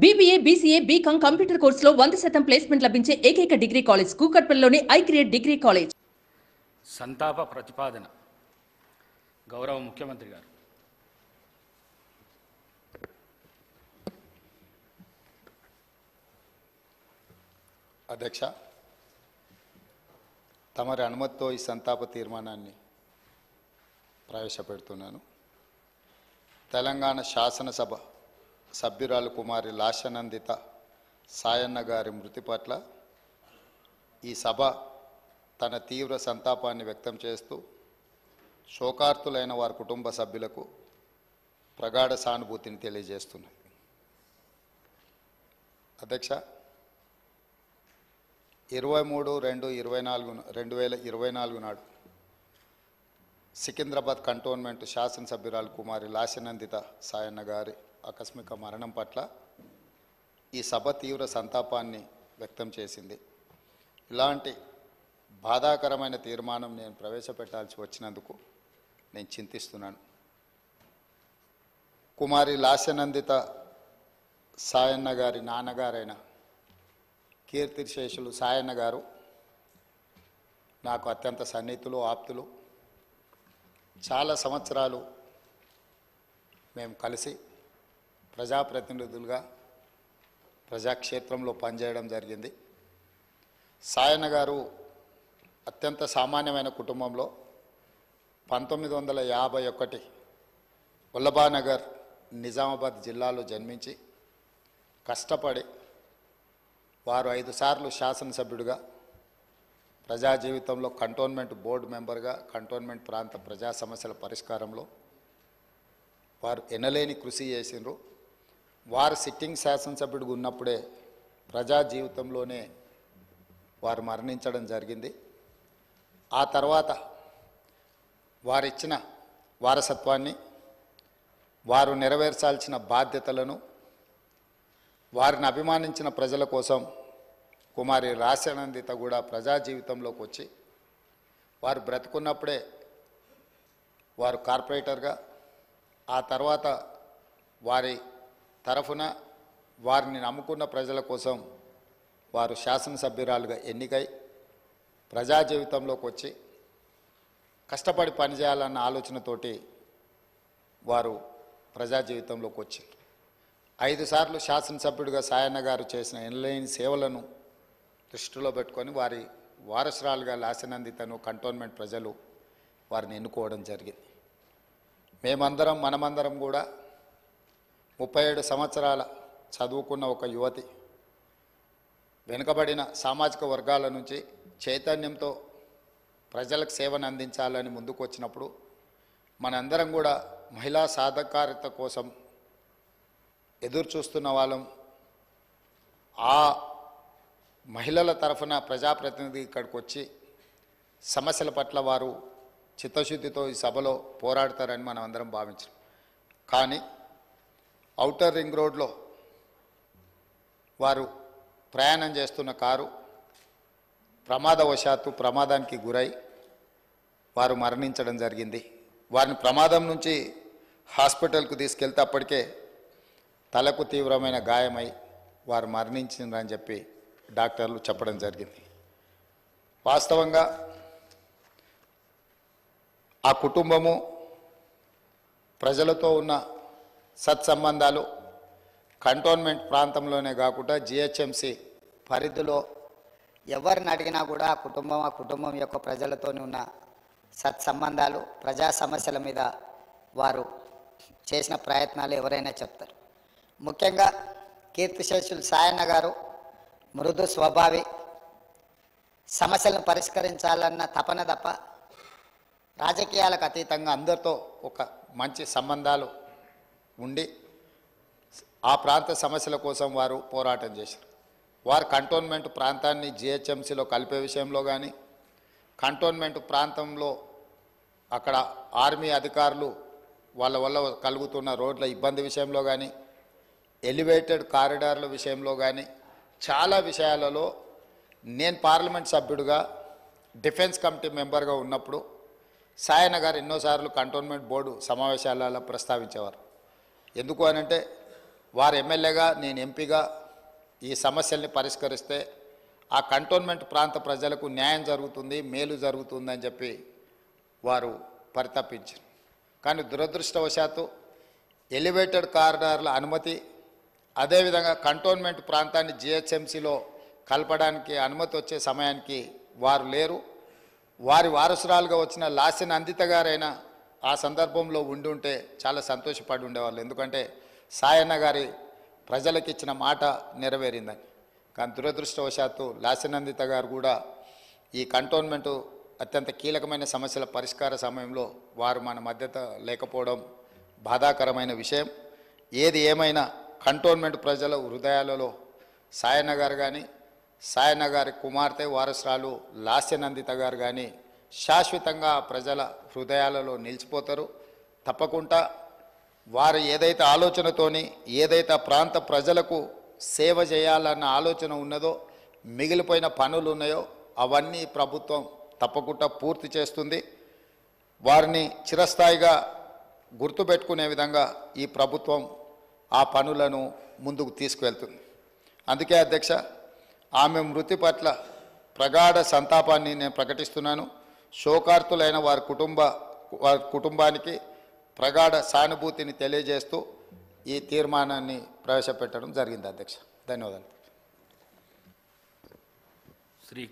BBA, BCA, BCom computer కోర్సులో 100% placement లభించే ఏకైక డిగ్రీ కాలేజ్ కూకట్పల్లిలోని ఐక్రియేట్ డిగ్రీ కాలేజ్. సంతాప ప్రతిపాదన గౌరవ ముఖ్యమంత్రి గారు. అధ్యక్ష, తమరి అనుమతితో ఈ సంతాప తీర్మానాన్ని ప్రవేశపెడుతున్నాను. తెలంగాణ శాసనసభ సభ్యురాలు కుమారి లాస్యనందిత సాయన్న గారి మృతి పట్ల ఈ సభ తన తీవ్ర సంతాపాన్ని వ్యక్తం చేస్తూ శోకార్తులైన వారి కుటుంబ సభ్యులకు ప్రగాఢ సానుభూతిని తెలియజేస్తున్నది. అధ్యక్ష, 23/2/2024 నాడు సికింద్రాబాద్ కంటోన్మెంట్ శాసనసభ్యురాలు కుమారి లాస్యనందిత సాయన్న గారి ఆకస్మిక మరణం పట్ల ఈ సభ తీవ్ర సంతాపాన్ని వ్యక్తం చేసింది. ఇలాంటి బాధాకరమైన తీర్మానం నేను ప్రవేశపెట్టాల్సి వచ్చినందుకు నేను చింతిస్తున్నాను. కుమారి లాస్యనందిత సాయన్న గారి నాన్నగారైన కీర్తిశేషులు సాయన్న గారు నాకు అత్యంత సన్నిహితులు, ఆప్తులు. చాలా సంవత్సరాలు మేము కలిసి ప్రజాప్రతినిధులుగా ప్రజాక్షేత్రంలో పనిచేయడం జరిగింది. సాయన్న గారు అత్యంత సామాన్యమైన కుటుంబంలో 1951 వల్లభానగర్ నిజామాబాద్ జిల్లాలో జన్మించి కష్టపడి వారు 5 సార్లు శాసనసభ్యుడిగా, ప్రజా జీవితంలో కంటోన్మెంట్ బోర్డు మెంబర్గా కంటోన్మెంట్ ప్రాంత ప్రజా సమస్యల పరిష్కారంలో వారు ఎనలేని కృషి చేసిండ్రు. వారు సిట్టింగ్ శాసనసభ్యుడిగా ఉన్నప్పుడే ప్రజా జీవితంలోనే వారు మరణించడం జరిగింది. ఆ తర్వాత వారిచ్చిన వారసత్వాన్ని, వారు నెరవేర్చాల్సిన బాధ్యతలను, వారిని అభిమానించిన ప్రజల కోసం కుమారి లాస్యనందిత కూడా ప్రజా జీవితంలోకి వచ్చి వారు బ్రతుకున్నప్పుడే వారు కార్పొరేటర్గా, ఆ తర్వాత వారి తరఫున వారిని నమ్ముకున్న ప్రజల కోసం వారు శాసనసభ్యురాలుగా ఎన్నికై ప్రజా జీవితంలోకి వచ్చి కష్టపడి పనిచేయాలన్న ఆలోచనతోటి వారు ప్రజా జీవితంలోకి వచ్చారు. 5 సార్లు శాసనసభ్యుడిగా సాయన్న గారు చేసిన ఎనలేని సేవలను దృష్టిలో పెట్టుకొని వారి వారసురాలుగా లాస్యనందితను కంటోన్మెంట్ ప్రజలు వారిని ఎన్నుకోవడం జరిగింది. మనమందరం కూడా 37 సంవత్సరాల చదువుకున్న ఒక యువతి, వెనుకబడిన సామాజిక వర్గాల నుంచి చైతన్యంతో ప్రజలకు సేవను అందించాలని ముందుకు వచ్చినప్పుడు మనందరం కూడా మహిళా సాధికారత కోసం ఎదురు చూస్తున్న వాళ్ళం. ఆ మహిళల తరఫున ప్రజాప్రతినిధి ఇక్కడికి వచ్చి సమస్యల పట్ల వారు చిత్తశుద్ధితో ఈ సభలో పోరాడతారని మనం అందరం భావించాం. కానీ ఔటర్ రింగ్ రోడ్లో వారు ప్రయాణం చేస్తున్న కారు ప్రమాదానికి గురై వారు మరణించడం జరిగింది. వారిని ప్రమాదం నుంచి హాస్పిటల్కు తీసుకెళ్తే అప్పటికే తలకు తీవ్రమైన గాయమై వారు మరణించిందని చెప్పి డాక్టర్లు చెప్పడం జరిగింది. వాస్తవంగా ఆ కుటుంబము ప్రజలతో ఉన్న సత్సంబంధాలు కంటోన్మెంట్ ప్రాంతంలోనే కాకుండా జిహెచ్ఎంసి పరిధిలో ఎవరిని అడిగినా కూడా ఆ కుటుంబం యొక్క ప్రజలతోని ఉన్న సత్సంబంధాలు, ప్రజా సమస్యల మీద వారు చేసిన ప్రయత్నాలు ఎవరైనా చెప్తారు. ముఖ్యంగా కీర్తిశేషులు సాయన్న గారు మృదు స్వభావి, సమస్యలను పరిష్కరించాలన్న తపన తప్ప రాజకీయాలకు అతీతంగా అందరితో ఒక మంచి సంబంధాలు ఉండి ఆ ప్రాంత సమస్యల కోసం వారు పోరాటం చేశారు. వారు కంటోన్మెంట్ ప్రాంతాన్ని జిహెచ్ఎంసీలో కలిపే విషయంలో కానీ, కంటోన్మెంట్ ప్రాంతంలో అక్కడ ఆర్మీ అధికారులు వాళ్ళ వల్ల కలుగుతున్న రోడ్ల ఇబ్బంది విషయంలో కానీ, ఎలివేటెడ్ కారిడార్ల విషయంలో కానీ చాలా విషయాలలో నేను పార్లమెంట్ సభ్యుడిగా డిఫెన్స్ కమిటీ మెంబర్గా ఉన్నప్పుడు సాయన్న గారు ఎన్నోసార్లు కంటోన్మెంట్ బోర్డు సమావేశాలలో ప్రస్తావించేవారు. ఎందుకు అనంటే వారు ఎమ్మెల్యేగా నేను ఎంపీగా ఈ సమస్యల్ని పరిష్కరిస్తే ఆ కంటోన్మెంట్ ప్రాంత ప్రజలకు న్యాయం జరుగుతుంది, మేలు జరుగుతుందని చెప్పి వారు పరితపించారు. కానీ దురదృష్టవశాత్తు ఎలివేటెడ్ కారిడార్ల అనుమతి, అదేవిధంగా కంటోన్మెంట్ ప్రాంతాన్ని జిహెచ్ఎంసీలో కలపడానికి అనుమతి వచ్చే సమయానికి వారు లేరు. వారి వారసురాలుగా వచ్చిన లాసిన్ అందిత గారైనా ఆ సందర్భంలో ఉండి ఉంటే చాలా సంతోషపడి ఉండేవాళ్ళు. ఎందుకంటే సాయన్న గారి ప్రజలకు ఇచ్చిన మాట నెరవేరిందని. కానీ దురదృష్టవశాత్తు లాసినందిత గారు కూడా ఈ కంటోన్మెంటు అత్యంత కీలకమైన సమస్యల పరిష్కార సమయంలో వారు మన మధ్యత లేకపోవడం బాధాకరమైన విషయం. ఏది ఏమైనా కంటోన్మెంట్ ప్రజల హృదయాలలో సాయన్న గారు కానీ, సాయన్న గారి కుమార్తె వారసురాలు లాస్యనందిత గారు కానీ శాశ్వతంగా ప్రజల హృదయాలలో నిలిచిపోతారు. తప్పకుండా వారు ఏదైతే ఆలోచనతోని, ఏదైతే ప్రాంత ప్రజలకు సేవ చేయాలన్న ఆలోచన ఉన్నదో, మిగిలిపోయిన పనులు ఉన్నాయో అవన్నీ ప్రభుత్వం తప్పకుండా పూర్తి చేస్తుంది. వారిని చిరస్థాయిగా గుర్తుపెట్టుకునే విధంగా ఈ ప్రభుత్వం ఆ పనులను ముందుకు తీసుకువెళ్తుంది. అందుకే అధ్యక్ష, ఆమె మృతి పట్ల ప్రగాఢ సంతాపాన్ని నేను ప్రకటిస్తున్నాను. శోకార్తులైన వారి కుటుంబానికి ప్రగాఢ సానుభూతిని తెలియజేస్తూ ఈ తీర్మానాన్ని ప్రవేశపెట్టడం జరిగింది అధ్యక్ష. ధన్యవాదాలు. శ్రీ